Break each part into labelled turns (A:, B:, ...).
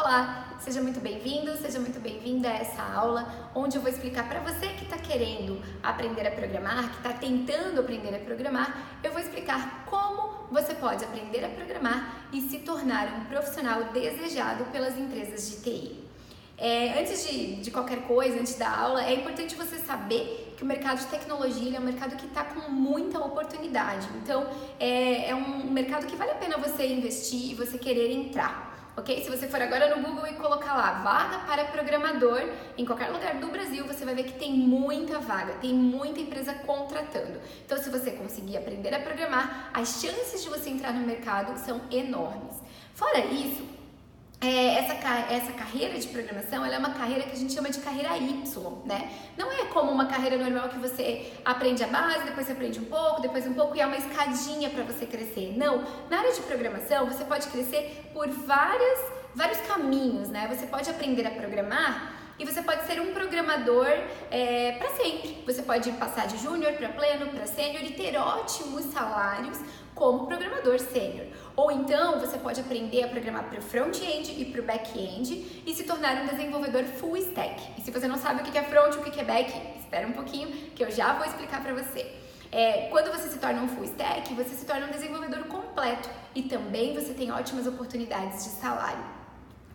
A: Olá, seja muito bem-vindo, seja muito bem-vinda a essa aula onde eu vou explicar para você que está querendo aprender a programar, que está tentando aprender a programar, eu vou explicar como você pode aprender a programar e se tornar um profissional desejado pelas empresas de TI. Antes de qualquer coisa, antes da aula, é importante você saber que o mercado de tecnologia é um mercado que está com muita oportunidade. Então, é um mercado que vale a pena você investir e você querer entrar. Ok? Se você for agora no Google e colocar lá vaga para programador em qualquer lugar do Brasil, você vai ver que tem muita vaga, tem muita empresa contratando. Então, se você conseguir aprender a programar, as chances de você entrar no mercado são enormes. Fora isso, essa carreira de programação, ela é uma carreira que a gente chama de carreira Y, né? Não é como uma carreira normal que você aprende a base, depois você aprende um pouco e é uma escadinha para você crescer. Não, na área de programação você pode crescer por vários caminhos, né? Você pode aprender a programar e você pode ser um programador para sempre. Você pode passar de júnior para pleno, para sênior e ter ótimos salários como programador sênior. Ou então você pode aprender a programar para o front-end e para o back-end e se tornar um desenvolvedor full stack. E se você não sabe o que é front e o que é back, espera um pouquinho que eu já vou explicar para você. Quando você se torna um full stack, você se torna um desenvolvedor completo e também você tem ótimas oportunidades de salário.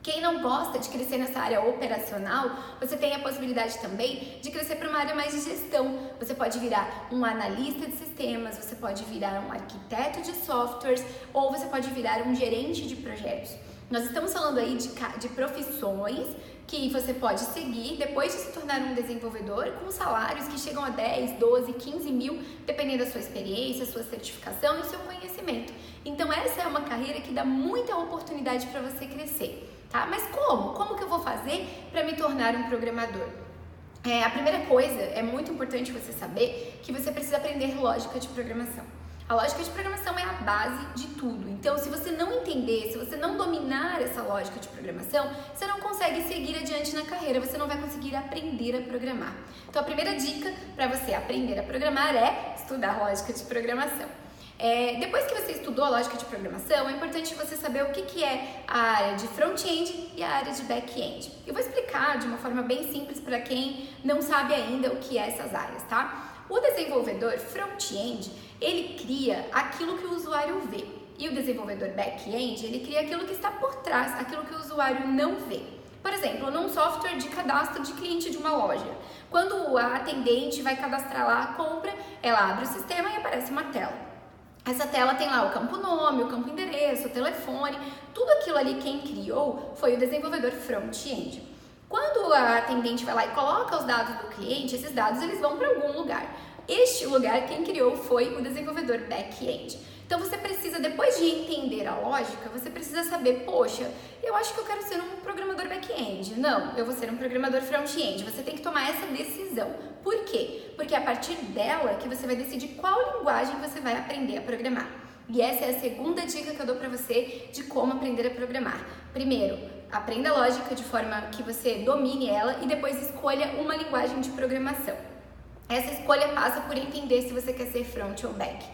A: Quem não gosta de crescer nessa área operacional, você tem a possibilidade também de crescer para uma área mais de gestão. Você pode virar um analista de sistemas, você pode virar um arquiteto de softwares ou você pode virar um gerente de projetos. Nós estamos falando aí de profissões que você pode seguir depois de se tornar um desenvolvedor com salários que chegam a 10, 12, 15 mil, dependendo da sua experiência, sua certificação e seu conhecimento. Então essa é uma carreira que dá muita oportunidade para você crescer. Tá? Mas como? Como que eu vou fazer para me tornar um programador? A primeira coisa, é muito importante você saber que você precisa aprender lógica de programação. A lógica de programação é a base de tudo. Então, se você não entender, se você não dominar essa lógica de programação, você não consegue seguir adiante na carreira, você não vai conseguir aprender a programar. Então, a primeira dica para você aprender a programar é estudar lógica de programação. Depois que você estudou a lógica de programação, é importante você saber o que é a área de front-end e a área de back-end. Eu vou explicar de uma forma bem simples para quem não sabe ainda o que é essas áreas, tá? O desenvolvedor front-end, ele cria aquilo que o usuário vê. E o desenvolvedor back-end, ele cria aquilo que está por trás, aquilo que o usuário não vê. Por exemplo, num software de cadastro de cliente de uma loja. Quando a atendente vai cadastrar lá a compra, ela abre o sistema e aparece uma tela. Essa tela tem lá o campo nome, o campo endereço, o telefone, tudo aquilo ali quem criou foi o desenvolvedor front-end. Quando a atendente vai lá e coloca os dados do cliente, esses dados eles vão para algum lugar. Este lugar quem criou foi o desenvolvedor back-end. Então você precisa, depois de entender a lógica, você precisa saber, poxa, eu acho que eu quero ser um programador back-end. Não, eu vou ser um programador front-end. Você tem que tomar essa decisão. Por quê? Porque é a partir dela que você vai decidir qual linguagem você vai aprender a programar. E essa é a segunda dica que eu dou pra você de como aprender a programar. Primeiro, aprenda a lógica de forma que você domine ela e depois escolha uma linguagem de programação. Essa escolha passa por entender se você quer ser front ou back.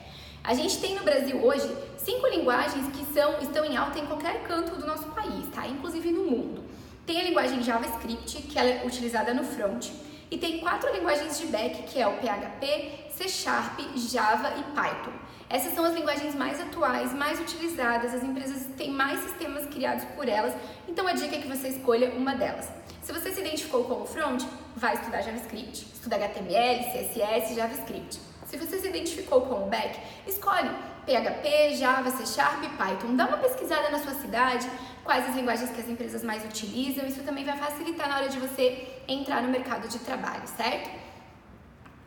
A: A gente tem no Brasil hoje 5 linguagens que estão em alta em qualquer canto do nosso país, tá? Inclusive no mundo. Tem a linguagem JavaScript, que ela é utilizada no front, e tem 4 linguagens de back, que é o PHP, C#, Java e Python. Essas são as linguagens mais atuais, mais utilizadas, as empresas têm mais sistemas criados por elas, então a dica é que você escolha uma delas. Se você se identificou como front, vai estudar JavaScript, estuda HTML, CSS, JavaScript. Se você se identificou como back, escolhe PHP, Java, C# e Python. Dá uma pesquisada na sua cidade, quais as linguagens que as empresas mais utilizam. Isso também vai facilitar na hora de você entrar no mercado de trabalho, certo?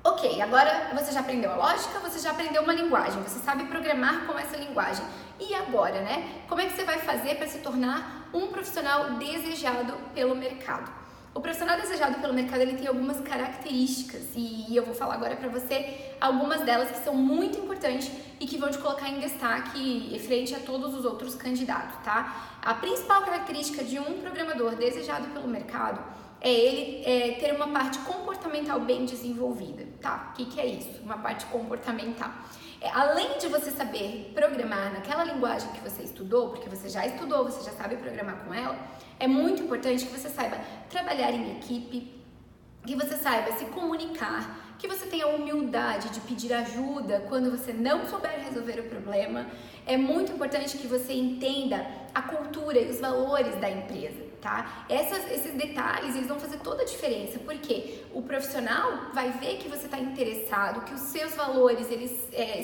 A: Ok, agora você já aprendeu a lógica, você já aprendeu uma linguagem, você sabe programar com essa linguagem. E agora, né? Como é que você vai fazer para se tornar um profissional desejado pelo mercado? O profissional desejado pelo mercado, ele tem algumas características e eu vou falar agora para você algumas delas que são muito importantes e que vão te colocar em destaque frente a todos os outros candidatos, tá? A principal característica de um programador desejado pelo mercado é ele ter uma parte comportamental bem desenvolvida, tá? O que é isso? Uma parte comportamental. Além de você saber programar naquela linguagem que você estudou, porque você já estudou, você já sabe programar com ela, é muito importante que você saiba trabalhar em equipe, que você saiba se comunicar, que você tenha humildade de pedir ajuda quando você não souber resolver o problema. É muito importante que você entenda a cultura e os valores da empresa, tá? Esses detalhes, eles vão fazer toda a diferença, porque o profissional vai ver que você está interessado, que os seus valores, eles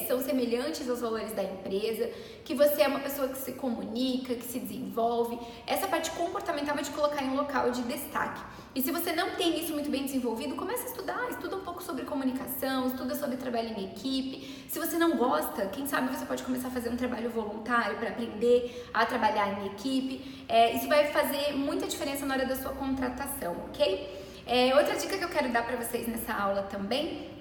A: são semelhantes aos valores da empresa, que você é uma pessoa que se comunica, que se desenvolve. Essa parte comportamental vai te colocar em um local de destaque. E se você não tem isso muito bem desenvolvido, comece a estudar, estuda um pouco sobre comunicação, estuda sobre trabalho em equipe. Se você não gosta, quem sabe você pode começar a fazer um trabalho voluntário para aprender a trabalhar em equipe. Isso vai fazer muita diferença na hora da sua contratação, ok? Outra dica que eu quero dar para vocês nessa aula também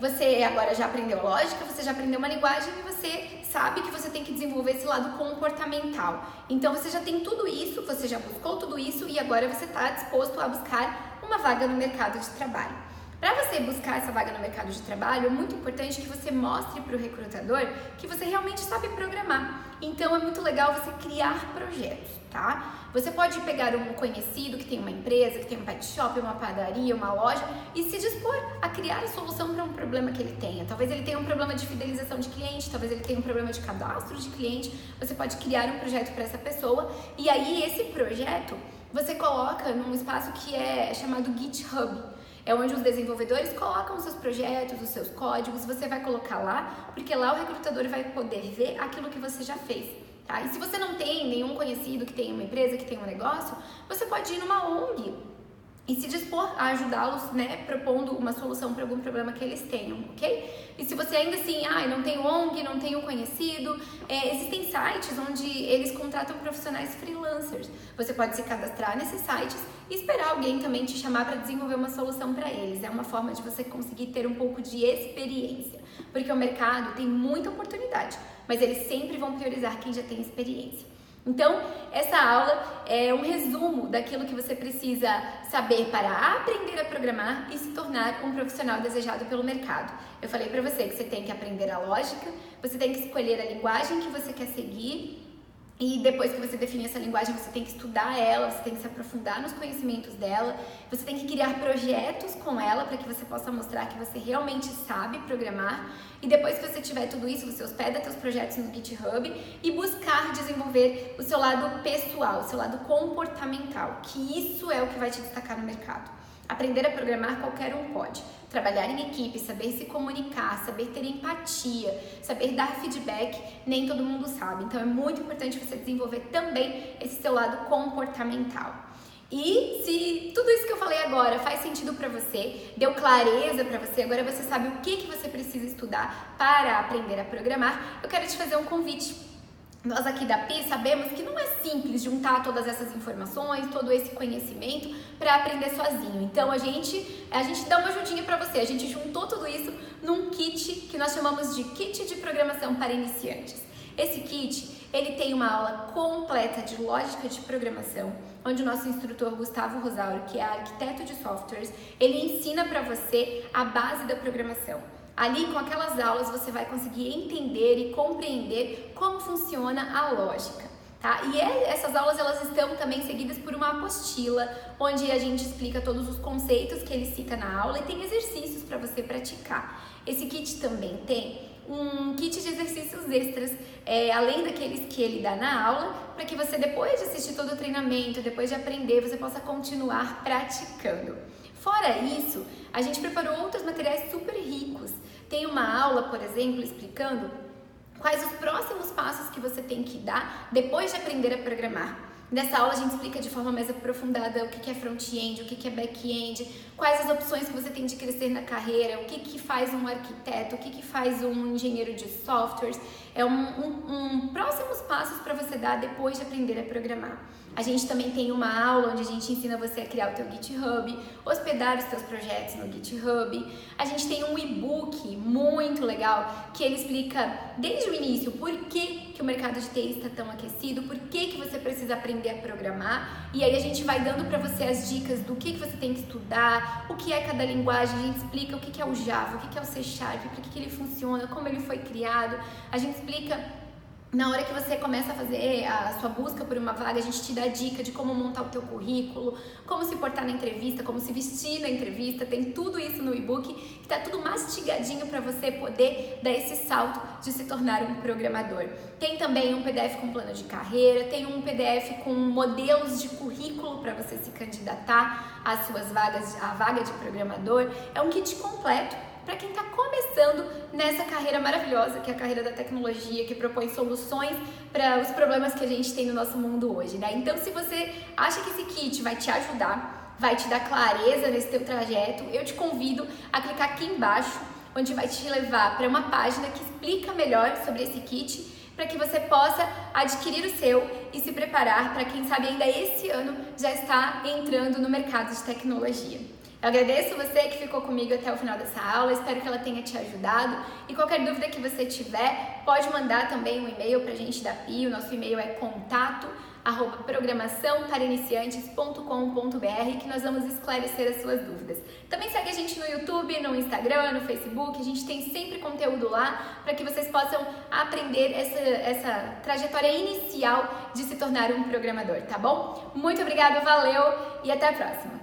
A: você agora já aprendeu lógica, você já aprendeu uma linguagem e você sabe que você tem que desenvolver esse lado comportamental. Então você já tem tudo isso, você já buscou tudo isso e agora você está disposto a buscar uma vaga no mercado de trabalho. Para você buscar essa vaga no mercado de trabalho, é muito importante que você mostre para o recrutador que você realmente sabe programar. Então é muito legal você criar projetos, tá? Você pode pegar um conhecido que tem uma empresa, que tem um pet shop, uma padaria, uma loja e se dispor a criar a solução para um problema que ele tenha. Talvez ele tenha um problema de fidelização de cliente, talvez ele tenha um problema de cadastro de cliente. Você pode criar um projeto para essa pessoa e aí esse projeto você coloca num espaço que é chamado GitHub. É onde os desenvolvedores colocam os seus projetos, os seus códigos, você vai colocar lá, porque lá o recrutador vai poder ver aquilo que você já fez, tá? E se você não tem nenhum conhecido que tem uma empresa, que tem um negócio, você pode ir numa ONG e se dispor a ajudá-los, né, propondo uma solução para algum problema que eles tenham, ok? E se você ainda assim, não tem ONG, não tem um conhecido, existem sites onde eles contratam profissionais freelancers. Você pode se cadastrar nesses sites e esperar alguém também te chamar para desenvolver uma solução para eles. É uma forma de você conseguir ter um pouco de experiência, porque o mercado tem muita oportunidade, mas eles sempre vão priorizar quem já tem experiência. Então, essa aula é um resumo daquilo que você precisa saber para aprender a programar e se tornar um profissional desejado pelo mercado. Eu falei para você que você tem que aprender a lógica, você tem que escolher a linguagem que você quer seguir e depois que você definir essa linguagem, você tem que estudar ela, você tem que se aprofundar nos conhecimentos dela, você tem que criar projetos com ela para que você possa mostrar que você realmente sabe programar. E depois que você tiver tudo isso, você hospeda seus projetos no GitHub e buscar desenvolver o seu lado pessoal, o seu lado comportamental, que isso é o que vai te destacar no mercado. Aprender a programar qualquer um pode. Trabalhar em equipe, saber se comunicar, saber ter empatia, saber dar feedback, nem todo mundo sabe. Então é muito importante você desenvolver também esse seu lado comportamental. E se tudo isso que eu falei agora faz sentido para você, deu clareza para você, agora você sabe o que você precisa estudar para aprender a programar, eu quero te fazer um convite. Nós aqui da PI sabemos que não é simples juntar todas essas informações, todo esse conhecimento para aprender sozinho. Então a gente dá uma ajudinha para você. A gente juntou tudo isso num kit que nós chamamos de Kit de Programação para Iniciantes. Esse kit, ele tem uma aula completa de lógica de programação, onde o nosso instrutor Gustavo Rosauro, que é arquiteto de softwares, ele ensina para você a base da programação. Ali, com aquelas aulas, você vai conseguir entender e compreender como funciona a lógica, tá? E essas aulas, elas estão também seguidas por uma apostila, onde a gente explica todos os conceitos que ele cita na aula e tem exercícios para você praticar. Esse kit também tem um kit de exercícios extras, além daqueles que ele dá na aula, para que você, depois de assistir todo o treinamento, depois de aprender, você possa continuar praticando. Fora isso, a gente preparou outros materiais super ricos. Tem uma aula, por exemplo, explicando quais os próximos passos que você tem que dar depois de aprender a programar. Nessa aula a gente explica de forma mais aprofundada o que é front-end, o que é back-end, quais as opções que você tem de crescer na carreira, o que faz um arquiteto, o que faz um engenheiro de softwares. É próximos passos para você dar depois de aprender a programar. A gente também tem uma aula onde a gente ensina você a criar o teu GitHub, hospedar os teus projetos no GitHub. A gente tem um e-book muito legal que ele explica desde o início por que que o mercado de TI está tão aquecido, por que você precisa aprender a programar, e aí a gente vai dando para você as dicas do que você tem que estudar, o que é cada linguagem, a gente explica o que é o Java, o que é o C Sharp, por que ele funciona, como ele foi criado, a gente explica. Na hora que você começa a fazer a sua busca por uma vaga, a gente te dá dica de como montar o teu currículo, como se portar na entrevista, como se vestir na entrevista, tem tudo isso no e-book, que tá tudo mastigadinho para você poder dar esse salto de se tornar um programador. Tem também um PDF com plano de carreira, tem um PDF com modelos de currículo para você se candidatar às suas vagas, à vaga de programador. É um kit completo para quem está começando nessa carreira maravilhosa, que é a carreira da tecnologia, que propõe soluções para os problemas que a gente tem no nosso mundo hoje, né? Então, se você acha que esse kit vai te ajudar, vai te dar clareza nesse teu trajeto, eu te convido a clicar aqui embaixo, onde vai te levar para uma página que explica melhor sobre esse kit, para que você possa adquirir o seu e se preparar para, quem sabe, ainda esse ano já está entrando no mercado de tecnologia. Eu agradeço você que ficou comigo até o final dessa aula, espero que ela tenha te ajudado, e qualquer dúvida que você tiver, pode mandar também um e-mail pra gente da PIO. Nosso e-mail é contato@programaçãopariniciantes.com.br, que nós vamos esclarecer as suas dúvidas. Também segue a gente no YouTube, no Instagram, no Facebook, a gente tem sempre conteúdo lá para que vocês possam aprender essa trajetória inicial de se tornar um programador, tá bom? Muito obrigada, valeu e até a próxima!